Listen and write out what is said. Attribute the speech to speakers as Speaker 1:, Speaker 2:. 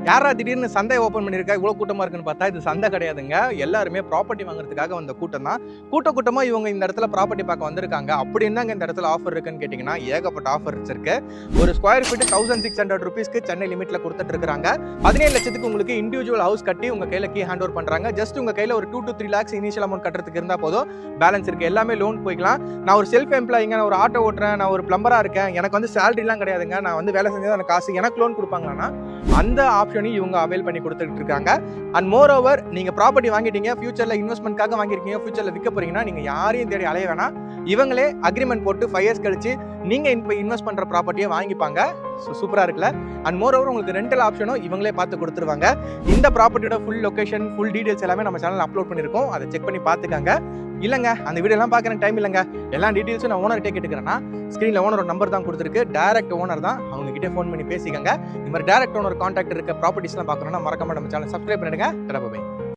Speaker 1: யாரா திடீர்னு சந்தை ஓப்பன் பண்ணியிருக்கா இவ்வளோ கூட்டமாக இருக்குன்னு பார்த்தா இது சந்தை கிடையாதுங்க. எல்லாருமே ப்ராப்பர்ட்டி வாங்குறதுக்காக வந்த கூட்டம் தான். கூட்டமாக இவங்க இந்த இடத்துல ப்ராப்பர்ட்டி பார்க்க வந்திருக்காங்க. அப்படி என்னங்க இந்த இடத்துல ஆஃபர் இருக்குன்னு கேட்டிங்கன்னா ஏகப்பட்ட ஆஃபர்ஸ் இருக்கு. ஒரு ஸ்கொயர் ஃபீட் 1600 ருபீஸ்க்கு சென்னை லிமிட்ல கொடுத்துட்டு இருக்காங்க. 17 லட்சத்துக்கு உங்களுக்கு இண்டிவிஜுவல் ஹவுஸ் கட்டி உங்க கையில கீ ஹேண்ட் ஓவர் பண்றாங்க. ஜஸ்ட் உங்க கையில ஒரு 2 to 3 lakhs இனிஷியல் அமௌண்ட் கட்டுறதுக்கு இருந்தா போதும். பேலன்ஸ் இருக்கு, எல்லாமே லோன் போய்க்கலாம். நான் ஒரு செல்ஃப் எம்ப்ளாயிங்க, நான் ஒரு ஆட்டோ ஓட்டுறேன், நான் ஒரு பிளம்பரா இருக்கேன், எனக்கு வந்து சேலரிலாம் கிடையாதுங்க, நான் வந்து வேலை செஞ்சா எனக்கு காசு, எனக்கு லோன் கொடுப்பாங்கன்னா அந்த ஆப்ஷனையும் இவங்க அவைல் பண்ணி கொடுத்துட்டு இருக்காங்க. அண்ட் மோர் ஓவர் நீங்க ப்ராப்பர்ட்டி வாங்கிட்டீங்க, ஃபியூச்சர்ல இன்வெஸ்ட்மெண்ட்காக வாங்கிருக்கீங்க, ஃபியூச்சர்ல விற்க போறீங்கன்னா நீங்க யாரையும் தேடி அலைய வேணாம். இவங்களே அக்ரிமெண்ட் போட்டு 5 years கழிச்சு நீங்க இப்போ இன்வெஸ்ட் பண்ற ப்ராப்பர்ட்டியை வாங்கிப்பாங்க. சூப்பரா இருக்குல்ல? அண்ட் மோர் ஓவர் உங்களுக்கு ரெண்டல் ஆப்ஷனும் இவங்களே பார்த்து கொடுத்துருவாங்க. இந்த ப்ராப்பர்ட்டியோட ஃபுல் லொகேஷன், ஃபுல் டீடைல்ஸ் எல்லாமே நம்ம சேனல் அப்லோட் பண்ணிருக்கோம். அதை செக் பண்ணி பார்த்துக்காங்க. இல்லைங்க அந்த வீடியோ எல்லாம் பார்க்குறேன் டைம் இல்லைங்க, எல்லா டீடைல்ஸும் நான் ஓனர்கிட்டே கேட்டுக்கிறேன்னா ஸ்க்ரீனில் ஓனரோட நம்பர் தான் கொடுத்துருக்கு. டேரக்ட் ஓனர் தான், அவங்க கிட்டே ஃபோன் பண்ணி பேசிக்கங்க. இந்த மாதிரி டேரக்ட் ஓனர் கான்டாக்ட் இருக்க ப்ராப்பர்ட்டிஸ்லாம் பார்க்கணும்னா மறக்காம நம்ம சேனல் சப்ஸ்கிரைப் பண்ணிடுங்க. பை.